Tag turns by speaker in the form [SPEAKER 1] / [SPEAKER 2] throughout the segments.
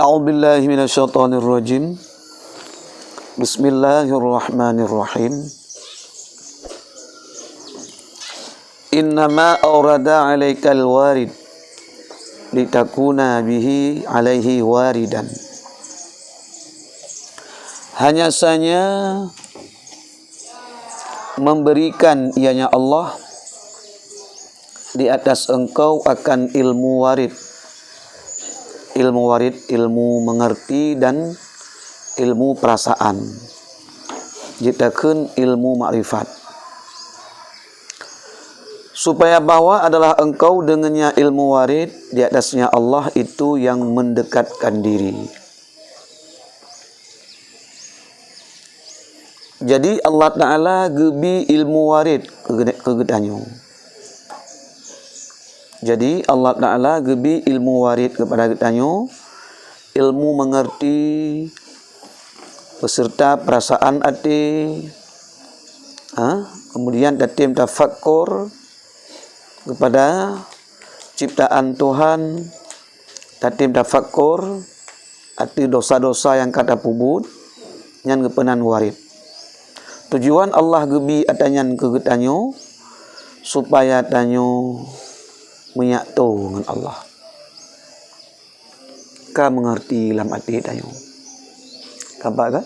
[SPEAKER 1] A'udzubillahi minasyaitonirrajim. Bismillahirrahmanirrahim. Innama awrada 'alaikal warid litakuna bihi 'alaihi waridan. Hanya saja memberikan ianya Allah di atas engkau akan ilmu warid. Ilmu warid, ilmu mengerti dan ilmu perasaan. Jitakeun ilmu makrifat. Supaya bahwa adalah engkau dengannya ilmu warid, di atasnya Allah itu yang mendekatkan diri. Jadi Allah Ta'ala gebi ilmu warid kegedanyo. Jadi Allah Ta'ala gebi ilmu warid kepada kita, ilmu mengerti beserta perasaan hati, kemudian tatim tafakkur kepada ciptaan Tuhan, tatim tafakkur hati dosa-dosa yang kata pubut yang kepenan warid. Tujuan Allah gebi atanyan ke kita supaya tanyo menyatu dengan Allah. Ka mengerti dalam hati tayo. Kabak kan?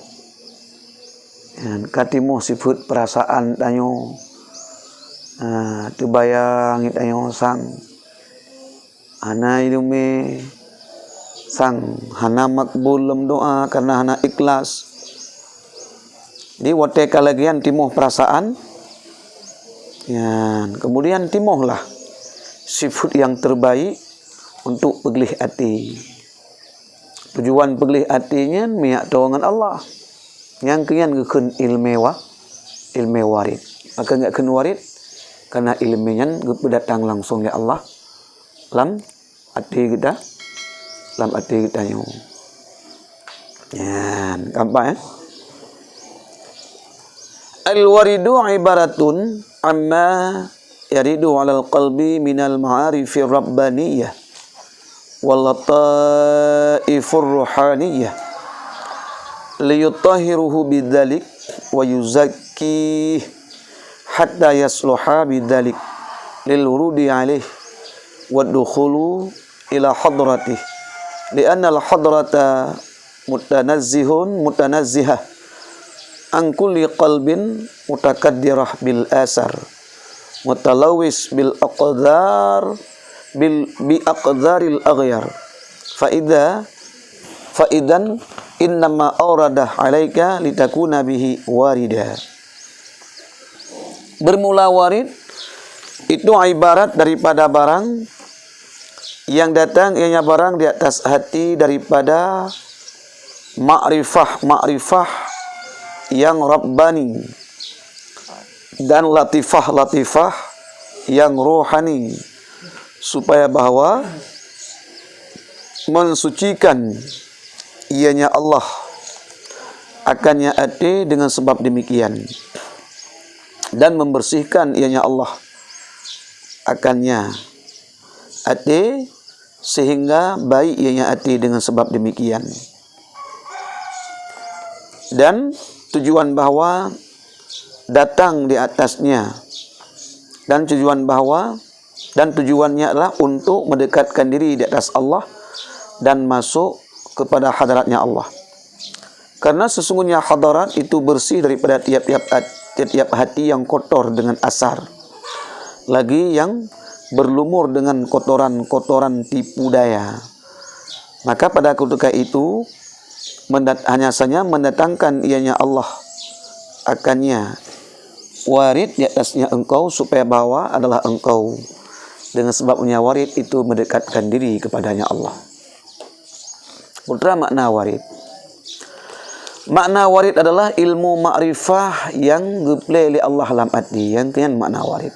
[SPEAKER 1] Dan katimu sifat perasaan tayo. Tu bayang tayo sang. Hana ilume sang hana makbul dalam doa karena hana ikhlas. Di wate kalagian timuh perasaan. Ya, kemudian timuhlah sifat yang terbaik untuk pegelih hati. Tujuan pegelih hatinya miak dengan Allah. Yang kian gekun ilmu warid. Maka enggak kun warid karena ilmunya datang langsung ya Allah lam hati kita, lam hati kita yo. Ya, gampang ya. Al-waridu ibaratun amma yaridu 'alal qalbi minal ma'arifir rabbaniyah wal lataifur ruhaniyah liyutahhiruhu bidzalik wa yuzakki hatta yasluha bidzalik lil wurudi 'alaih wa dukhulu ila hadratih li'anna al hadrata mutanazzihah an kulli qalbin mutakaddirah bil asar mutalawis bil aqdar bi aqdaril aghyar faidan innama awradah alaika litakuna bihi warida. Bermula warid itu ibarat daripada barang yang datang, ianya barang di atas hati daripada ma'rifah yang rabbani dan latifah yang rohani, supaya bahwa mensucikan ianya Allah akannya hati dengan sebab demikian, dan membersihkan ianya Allah akannya hati sehingga baik ianya hati dengan sebab demikian. Dan tujuan bahwa datang di atasnya, dan tujuannya adalah untuk mendekatkan diri di atas Allah dan masuk kepada hadaratnya Allah. Karena sesungguhnya hadarat itu bersih daripada tiap-tiap hati yang kotor dengan asar, lagi yang berlumur dengan kotoran-kotoran tipu daya. Maka pada ketika itu hanya saja mendatangkan ianya Allah akannya warid di atasnya engkau, supaya bahwa adalah engkau Dengan sebabnya warid itu mendekatkan diri kepadanya Allah. Putra makna warid. Makna warid adalah ilmu makrifah yang diplay oleh Allah dalam hati. Yang kian makna warid.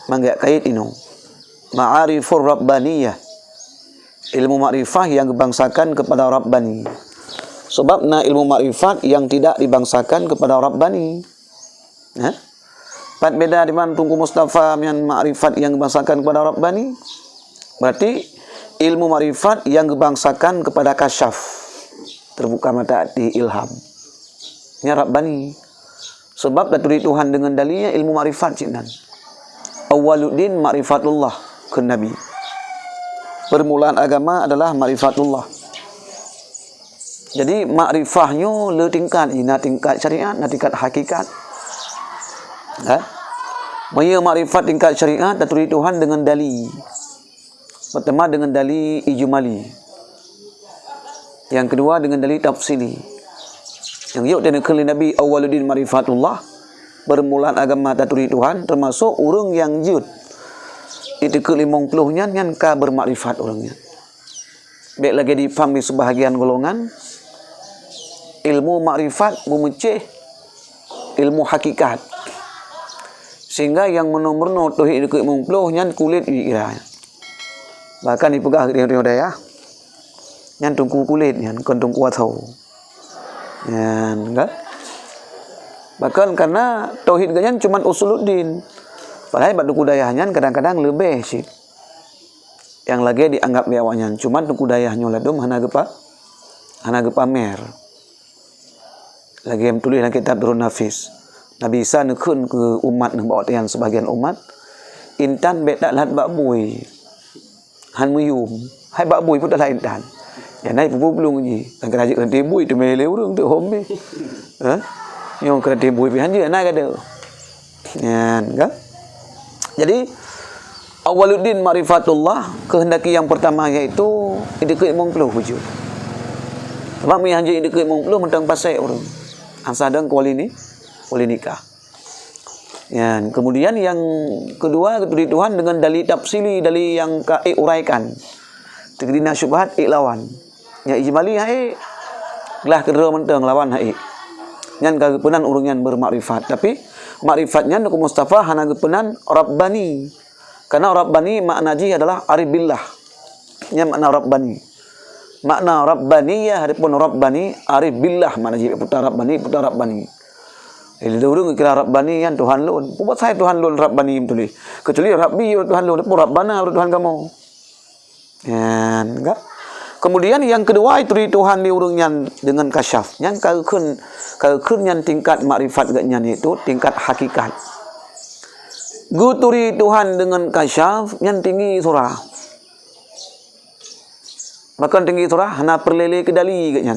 [SPEAKER 1] Manggak kait inu. Ma'arifur Rabbaniyah. Ilmu makrifah yang dibangsakan kepada Rabbani. Sebabna ilmu makrifat yang tidak dibangsakan kepada Rabbani. Pat beda di mana tunggu Mustafa yang makrifat yang dibangsakan kepada Rabbani. Berarti ilmu makrifat yang dibangsakan kepada kasyaf. Terbuka mata hati ilham. Ini Rabbani. Sebab daturi Tuhan dengan dalilnya ilmu makrifat cinan. Awaluddin makrifatullah ke Nabi. Permulaan agama adalah makrifatullah. Jadi makrifahnya le tingkat ina tingkat syariat, na tingkat hakikat. Maya makrifat tingkat syariat daturi Tuhan dengan dalil. Pertama dengan dalil ijmali. Yang kedua dengan dalil tafsili. Yang yuk dan kali Nabi awaluddin marifatullah, bermulaan agama daturi Tuhan, termasuk orang yang jud. Itu ke 50-nya yang ka bermakrifat orangnya. Baik lagi difahami sebahagian golongan, ilmu makrifat memecah ilmu hakikat. Sehingga yang menomorno tauhid ke 50-nya kulit dikira. Bahkan dipegang rio daya. Yang tungku kulit, yang tungku atau. Enggak. Bahkan karena tauhid ganyan cuma usuluddin. Padahal batu kudayahnya kadang-kadang lebih sih. Yang lagi dianggap biawanya cuma tungku dayahnya ladum hana gepa mer. Lagi yang tulis dalam kitab Durun Nafis. Nabi Isa nekun ke umat bawa tiang sebagian umat. Intan bet tak lahat bak bui. Han muyum. Hai bak bui pun tak lahat intan. Ya naik pupu belum ni. Dan kerajaan kena tibui tu mele urang tu home. Yang kena tibui pi hanje naik ada. Ya, enggak? Jadi awaluddin marifatullah, kehendaki yang pertama iaitu indikasi 50 wujud. Sebab mi hanje indikasi 50 mentang pasai urang. Ansadang kuali nikah. Ya, kemudian yang kedua keturi Tuhan dengan dalil tafsili, dalil yang ka uraikan. Tegdina syubhat lawan. Ya ijmali hai lah kedua mentang lawan hai. Nyan kagepenan urang yang bermakrifat, tapi makrifatnya ku Mustafa hana gepenan Rabbani. Karena Rabbani makna ji adalah arif billah. Nya makna Rabbani. Makna Rabbaniyah adapun Rabbani arif billah makna ji putar Rabbani. Jadi dulu kira Rabbani kan Tuhan lun. Buat saya Tuhan lun Rabbani betul. Kecuali Rabbi Tuhan lun, pun Rabbana Tuhan kamu. Ya, enggak. Kemudian yang kedua itu Tuhan di urungnya dengan kasyaf. Yang kalkun yang tingkat makrifat gaknya itu tingkat hakikat. Guturi Tuhan dengan kasyaf yang tinggi surah. Bahkan tinggi surah hana perlele kedali gaknya.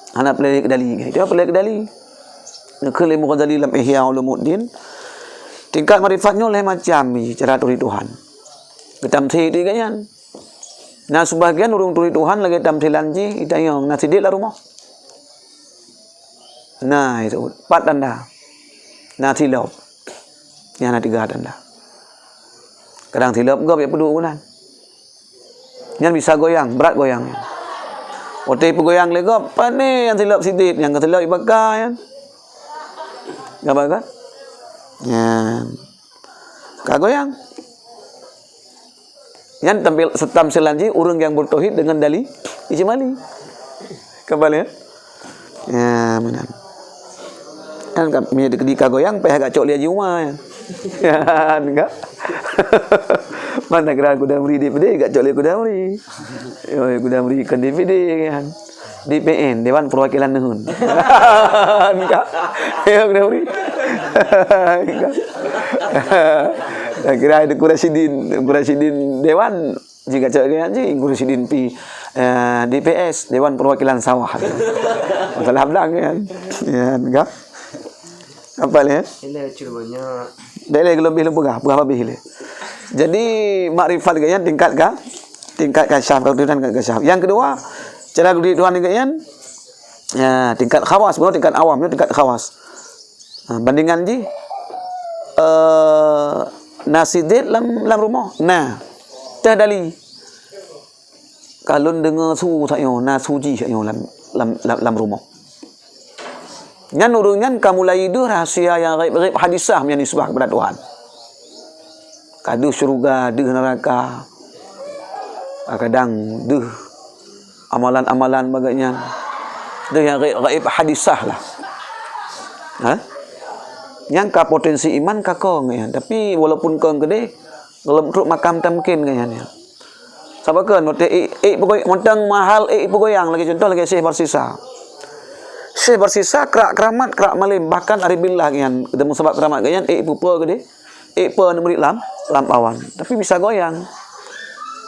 [SPEAKER 1] Hana pelai kedali. Itu apa pelai kedali? Nekali Mughazali dalam Ihya Ulumuddin. Tingkat marifatnya oleh macam ni cara turi Tuhan. Ketamthil dia kan. Nah sebagian urung turi Tuhan lagi tamthilan ji itayong nasidik lah rumah. Nah itu 4 tanda. Nah tilap. Yang ada 3 tanda. Kadang tilap enggak ya peduk bulan. Yang bisa goyang, berat goyang. Otai pegoyang legap, apa ni yang tilap sidik, yang ketilap ibakar kan? Apa kan? Ya, kagoyang. Yang tampil setam selanji urang yang bertauhid dengan dalil ijmali. Kembali ya? Ya, benar. Kan kami di kagoyang, peh agak cok lihat rumah ya. Ya, enggak. Mana kira aku dah beri DVD kat cok aku dah beri. Yo aku dah berikan DVD kan. DPN Dewan Perwakilan Nehun. Enggak. Ya aku dah beri. Enggak. Kira ada Qurasyidin Dewan jika cok dia anjing Qurasyidin pi DPS Dewan Perwakilan Sawah. Masalah belang kan. Ya enggak. Apa ni?
[SPEAKER 2] Ile curbannya.
[SPEAKER 1] Dele lebih berapa lebih le. Jadi makrifat gaya tingkat kasyaf dan kasyaf. Yang kedua, cara Tuhan gaya ya tingkat khawas, bukan tingkat awam, tingkat khawas. Bandingan ji nasi det lam rumah. Nah, teh dali. Kalau dengar su tak yo, na suji tak yo lam rumah. Nyan urang nyan kamu lai dah rahsia yang gaib hadisah yang nisbah kepada Tuhan. Kadu syurga, deh neraka. Kadang deh amalan-amalan bagainya. Deh yang gaib hadisah lah. Ha? Yang ka potensi iman ka kong ya. Tapi walaupun kong gede, kalau truk makam tamkin kayaknya. Sebab kan pokok montang mahal pegoyang lagi contoh lagi Syekh Barsisa. Syekh Barsisa keramat malim bahkan ari billah kan ketemu sebab keramat ganyan pupa gede. Per nombor lam awan. Tapi bisa goyang.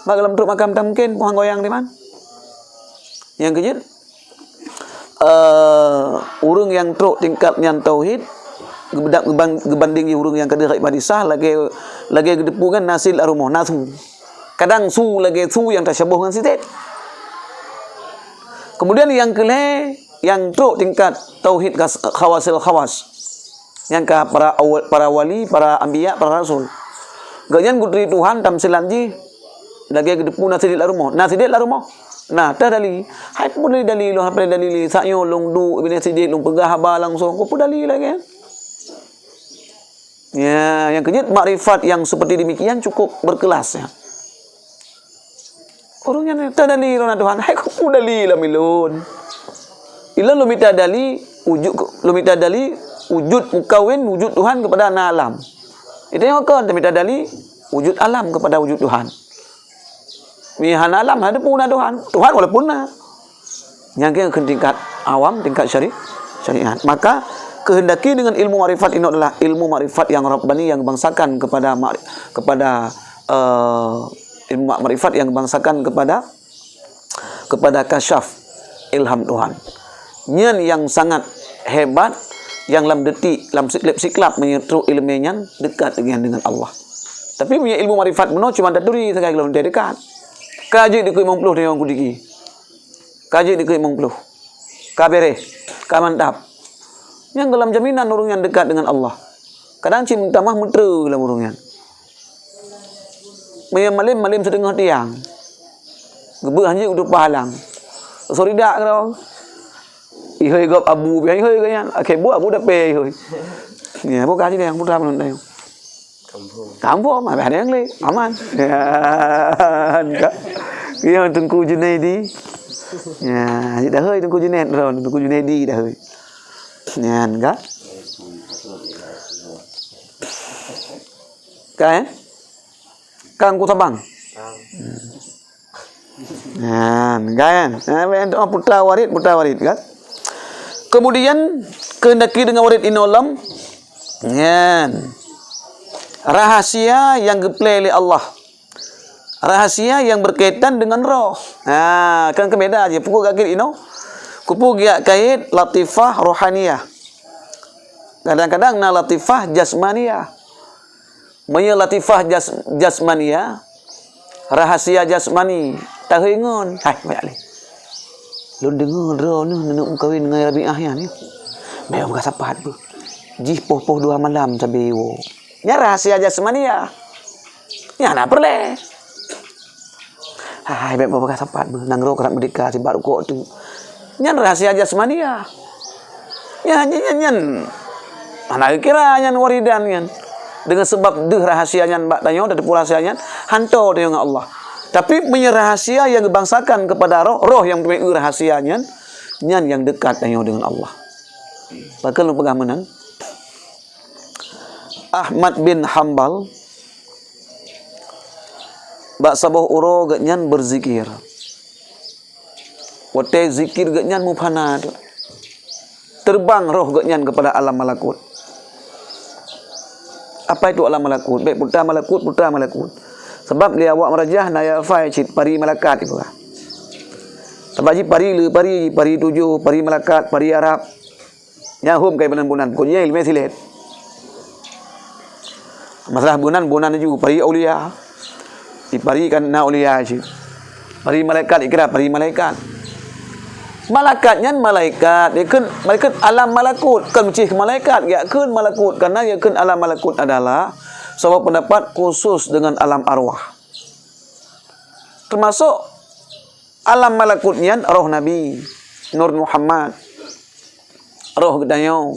[SPEAKER 1] Mak dalam truk makam tamkin pohon goyang di mana? Yang kejut urang yang truk tingkat yang tauhid gebanding urang yang kada gaib hadisah lagi gedepungan nasil arumah nasu. Kadang su lagi su yang tersyabah dengan sitet. Kemudian yang kele yang truk tingkat tauhid khawasil khawas. Yang ke para wali, para anbiya, para rasul. Ganyan gudri Tuhan tamsilan ji lagi gedepun nasidit larumah. Nasidit larumah. Nah, ta dali. Hai pun dali lo apa dalili sayo long du ibn sidit long pegah haba langsung ko pun dali lagi. Ya, yang kejut makrifat yang seperti demikian cukup berkelas ya. Orang yang tak dali lo Tuhan, hai ku dali lah milun. Ila lo minta dali wujud mukawin wujud Tuhan kepada alam. Itu yang kan minta dali wujud alam kepada wujud Tuhan. Mihan alam ada punah Tuhan walaupun punah. Yang ke tingkat awam, tingkat syariat. Maka kehendaki dengan ilmu makrifat ini adalah ilmu makrifat yang rabbani yang bangsakan kepada ilmu makrifat yang bangsakan kepada kasyaf ilham Tuhan. Nyan yang sangat hebat yang lam detik lam siklap menyeru ilmunya dekat dengan Allah. Tapi punya ilmu makrifat benar cuma daturi sekali kalau dekat. Kaji di 50 dia orang kudiki. Kaji di 50. Kabere, ka mantap. Yang dalam jaminan orang yang dekat dengan Allah. Kadang cinta mah mutra dalam orangnya. Malim setengah tiang. Gebeh hanya udah pahalang. Sorry dak kau. Ihoi gop abu biar ihoi kan. Akhir buat abu dah pay ihoi. Ya, bukan aja yang mudah menonton. Kampung mah ada yang le, aman. Enggak. Dia Tengku Junaidi. Ya, dah hơi Tengku Junaid rồi, Tengku Junaidi dah hơi. Ya, enggak. Kan? Kang ku sabang. Nah, kan? Nah, putra warid kan? Kemudian kehendaki dengan warid inolam. Kan? Rahasia yang diplay oleh Allah. Rahasia yang berkaitan dengan roh. Nah, kan kebeda aja. Pukul kaki ino. Kupu giak kait latifah rohaniyah. Kadang-kadang na latifah jasmaniyah. Maya latifah jasmaniyah. Rahasia jasmani. Tak ingon. Hai, banyak ni. Lu dengar roh ni nak kawin dengan Rabi'ah ni. Biar bukan sapat bu. Jih poh 2 malam sampai wo. Ya rahasia jasmani ya. Ya nak perle. Hai baik bapak sapat bu. Nang ro kerak merdeka si baru kok tu. Nyan rahasia jasmani ya. Ya nyan. Mana kira nyan waridan nyan. Dengan sebab deh rahasia nyan bak tanyo dan rahasia nyan hanto dengan Allah. Tapi punya rahasia yang dibangsakan kepada roh yang punya rahasia nyan yang dekat tanyo dengan Allah. Bakal lu pegang menang. Ahmad bin Hanbal bak sabah uro ganyan berzikir. Wate zikir ganyan mufana. Terbang roh ganyan kepada alam malakut. Apa itu alam malakut? Baik putra malakut. Sebab dia awak merajah naya fai cit pari malakat itu lah. Sebab ji pari 7, pari malakat, pari Arab. Nyahum kai bunan-bunan. Kunya ilmu silet. Masalah bunan juga pari aulia. Diparikan na aulia je. Pari malaikat ikra pari malaikat. Malakatnya malaikat, dia kan malaikat alam malakut, kan mencih malaikat ya kan malakut karena ya kan alam malakut adalah sebuah pendapat khusus dengan alam arwah. Termasuk alam malakutnya roh Nabi, Nur Muhammad, roh gedayau.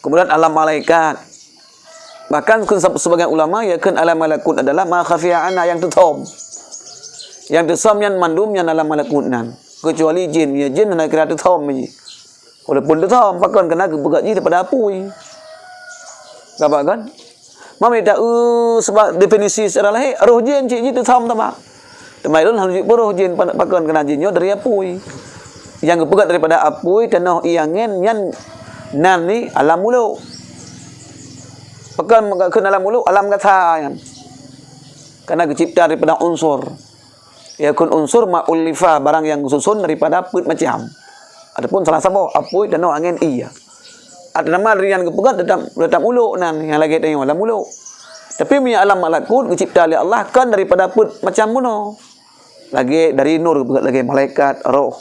[SPEAKER 1] Kemudian alam malaikat. Bahkan sebagian ulama yakin alam malakut adalah ma khafiya anna yang tertom. Yang tertom yang mandum yang alam malakut nan. Kecuali jin, ya jin nak kira tertom je. Walaupun tertom pakon kena kebegat je daripada apui. Gapak kan? Mami tak sebab definisi secara lahir roh jin cik je tertom tak pak. Temai lun harus roh jin pakon kena jinnya dari apui. Yang kebegat daripada apui tanah iangen yang nan ni alam muluk. Pakon ke alam muluk alam kata kan. Karena dicipta daripada unsur. Ya kun unsur ma'ulifa barang yang susun daripada put macam. Adapun salah satu apui tanah angin iya. Ada nama dari yang kepegat datang muluk nan yang lagi tengok alam muluk. Tapi punya alam malakut dicipta oleh Allah kan daripada put macam mana. Lagi dari nur kepegat lagi malaikat roh.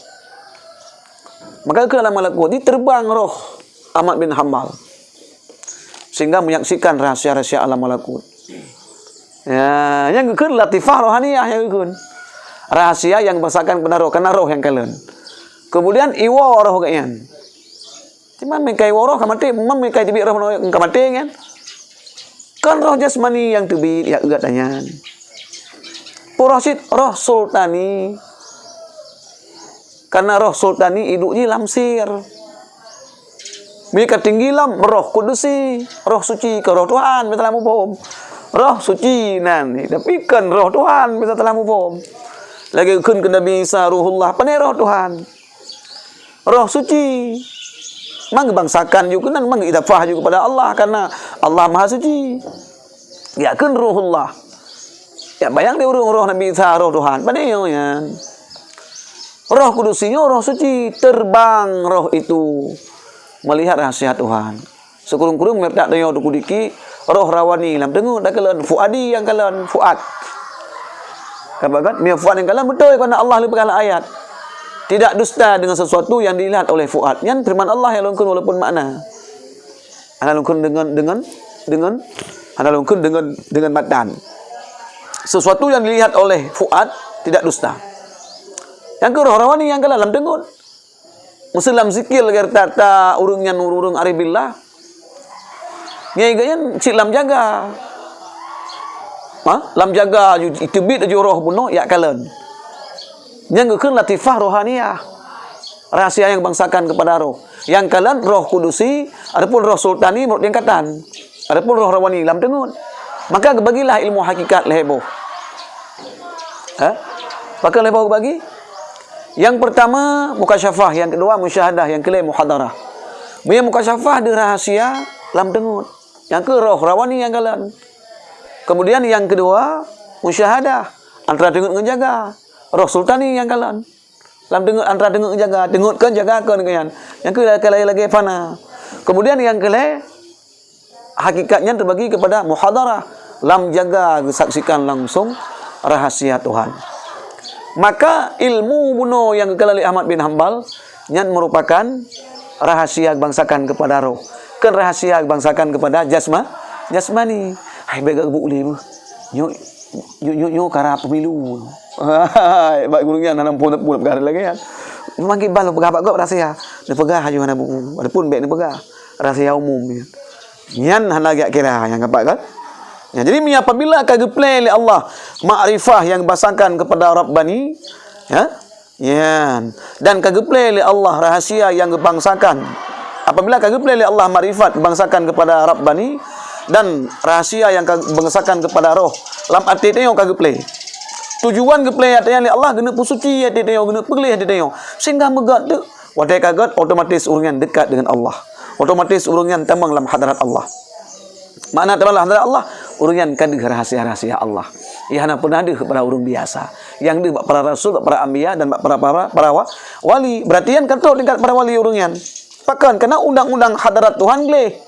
[SPEAKER 1] Maka ke alam malakut ini terbang roh Ahmad bin Hanbal sehingga menyaksikan rahasia-rahasia alam malakut. Ya, yang ke latifah rohaniyah yang ke rahasia yang bersakan kepada roh karena roh yang kalian. Kemudian iwa roh kalian. Cuma mekai roh kamati, mekai tibi roh kamati kan? Kan roh jasmani yang tibi ya enggak tanya. Porosit roh sultani. Karena roh sultani hidupnya lamsir. Mereka tinggilam roh kudusi, roh suci ke roh Tuhan, betul lamu pom. Roh suci nan, tapi kan roh Tuhan, betul lamu pom. Lagi kun ke Nabi Isa ruhullah, pane roh Tuhan. Roh suci. Mang bangsakan juga nan mang idafah juga kepada Allah karena Allah Maha Suci. Ya kun ruhullah. Ya bayang dia roh Nabi Isa roh Tuhan, pane yo ya. Roh kudusinya roh suci terbang roh itu melihat rahasia Tuhan. Sekurung-kurung mertak dayo dukudiki roh rawani lam dengung dak kalian fuadi yang kalian fuad. Kabagat mia fuad yang kalian betul kerana Allah lebih ayat. Tidak dusta dengan sesuatu yang dilihat oleh fuad. Yang firman Allah yang lungkun walaupun makna. Ana lungkun dengan ana lungkun dengan matan. Sesuatu yang dilihat oleh fuad tidak dusta. Yang ke roh rawani yang kala lam dengut. Muslim zikir gertata urung aribillah. Ngai gayan cik lam jaga. Lam jaga itu bit ju roh puno ya kalen. Yang ke latifah rohaniyah. Rahasia yang bangsakan kepada roh. Yang kalian roh kudusi, adapun roh sultani menurut tingkatan. Adapun roh rawani lam dengut. Maka bagilah ilmu hakikat leheboh. Maka leheboh bagi. Yang pertama mukasyafah, yang kedua musyahadah, yang kelima muhadarah. Punya mukasyafah di rahasia lam dengut. Yang ke roh rawani yang kalian. Kemudian yang kedua musyahadah, antara dengut ngejaga. Roh sultani yang kalian. Lam dengut antara dengut ngejaga, dengut kan jaga kan kalian. Yang ke lagi fana. Kemudian yang kelima hakikatnya terbagi kepada muhadarah, lam jaga saksikan langsung rahasia Tuhan. Maka ilmu buno yang kekalali Ahmad bin Hanbal yang merupakan rahasia bangsakan kepada roh. Kan rahasia bangsakan kepada jasmani. Hai baik gak boleh mah. Nyo kara pemilu. Hai baik gurungnya nanam pun perkara lagi kan. Manggil balo pegah gak rahasia. Dia pegah haju hana buku. Adapun baik dia pegah rahasia umum. Nyan hana gak kira yang kapak kan. Ya, jadi apabila kageplay oleh Allah ma'rifah yang basangkan kepada Rabbani, dan kageplay oleh Allah rahasia yang gebangsakan. Apabila kageplay oleh Allah ma'rifat bangsakan kepada Rabbani dan rahasia yang bangsakan kepada roh, lam arti tengok kageplay. Tujuan geplay artinya oleh Allah guna pusuci hati tengok, guna peglih hati tengok. Sehingga megat tu, wadai kaget otomatis urungan dekat dengan Allah. Otomatis urungan tambang dalam hadarat Allah. Makna telah hadarat Allah urungan kan rahasia-rahasia Allah. Ia hanya pernah ada kepada orang biasa. Yang dia para rasul, para anbiya dan para wali. Berarti kan kata tingkat para wali urungan. Pakan kena undang-undang hadarat Tuhan gleh.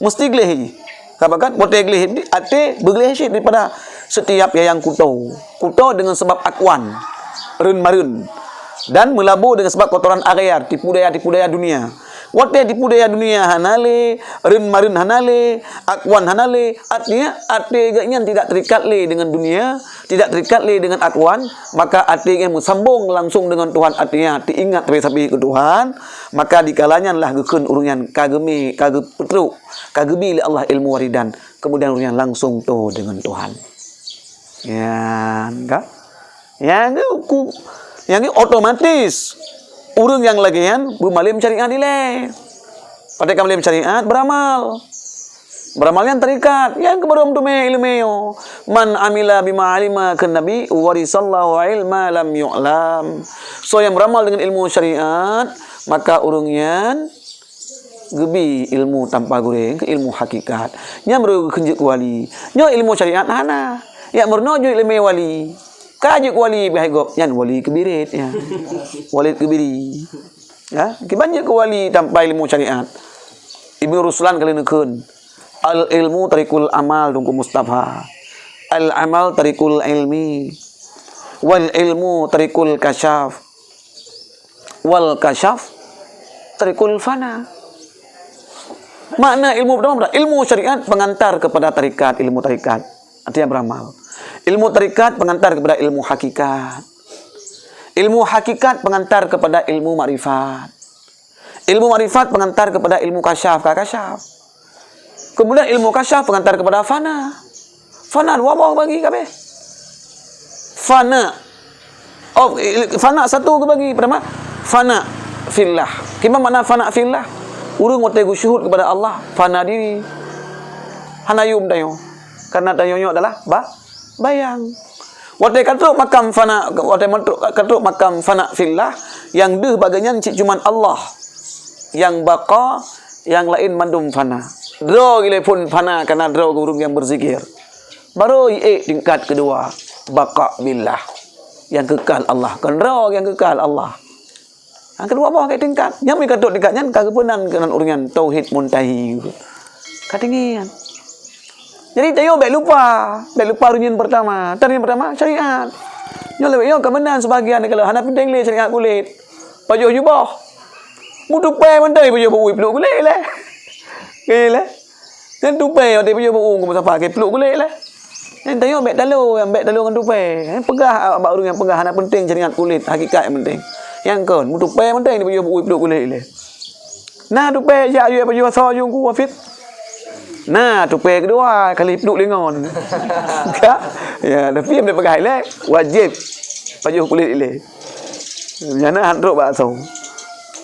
[SPEAKER 1] Mesti gleh. Kapan bote gleh ate begleh syit daripada setiap yang kuto. Kuto dengan sebab akwan, run marun dan melabur dengan sebab kotoran air, tipu daya dunia. Wate tipu daya dunia hanale, marin hanale, akwan hanale. Artinya ate gaknya tidak terikat le dengan dunia, tidak terikat le dengan akwan, maka ate yang sambung langsung dengan Tuhan, artinya diingat sampai ke Tuhan, maka dikalanya lah gekeun urungan kagemi petru, kagemi li Allah ilmu waridan, kemudian urungan langsung tu dengan Tuhan. Ya, enggak? Yang ini otomatis urang yang lagian bumalim syariat ile. Pada kamalim syariat beramal. Beramal yang terikat. Yang kebarum tu ilmu. Man amila bima alima kan nabi warisallahu ilma lam yu'lam. So yang beramal dengan ilmu syariat, maka urangnya gebi ilmu tanpa goreng ke ilmu hakikat. Nya meru kenjuk wali. Nya ilmu syariat hana. Ya mernojo ilmu wali. Kajuk wali bahigop yan wali kebirit ya. Wali kebiri. Ya, kibanyak ke wali tanpa ilmu syariat. Ibnu Ruslan kali nekeun. Al ilmu tarikul amal tunggu Mustafa. Al amal tarikul ilmi. Wal ilmu tarikul kasyaf. Wal kasyaf tarikul fana. Makna ilmu pertama, ilmu syariat pengantar kepada tarikat, ilmu tarikat. Artinya beramal. Ilmu tarikat pengantar kepada ilmu hakikat. Ilmu hakikat pengantar kepada ilmu makrifat. Ilmu makrifat pengantar kepada ilmu kasyaf, kasyaf. Kemudian ilmu kasyaf pengantar kepada fana. Fana wabah bagi kabeh. Fana. Oh, fana satu ke bagi pertama. Fana fillah. Gimana makna fana fillah? Urang ngote syuhud kepada Allah, fana diri. Hanayum dayo. Karena dayonya adalah bayang. Wate katuk makam fana, wate katuk makam fana fillah, yang deh bagainya cuman Allah, yang baqa, yang lain mandum fana. Dro gile pun fana karena dro gurung yang berzikir. Baru tingkat kedua, baqa billah, yang kekal Allah. Kan dro yang kekal Allah. Yang kedua apa kayak tingkat? Yang mereka katuk tingkatnya kagak penan dengan uringan tauhid muntahi. Katingian. Jadi tayo baik lupa runyin pertama. Tarin pertama syariat. Yo lebih yo kemenan sebagian kalau hana penting le syariat kulit. Pajuh jubah. Mutu pe mendai pajuh bui peluk kulit le. Gile. Dan tupai dia pajuh bau ko musafar ke peluk kulit le. Dan tayo baik dalu dengan tupai. Pegah abak urang yang pegah hana penting syariat kulit, hakikat yang penting. Yang kon mutu pe mendai dia pajuh bui peluk kulit le. Nah tupai ya yo pajuh so yung ku wafit. Nah, tupai kedua kali peluk lengon. Enggak. Ya, tapi dia pakai le wajib pajuh kulit le. Jana hantruk bakso.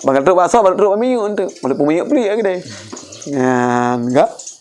[SPEAKER 1] Bakal truk bakso, bakal truk miyuk tu. Boleh pun miyuk beli ke dia. Ya, enggak.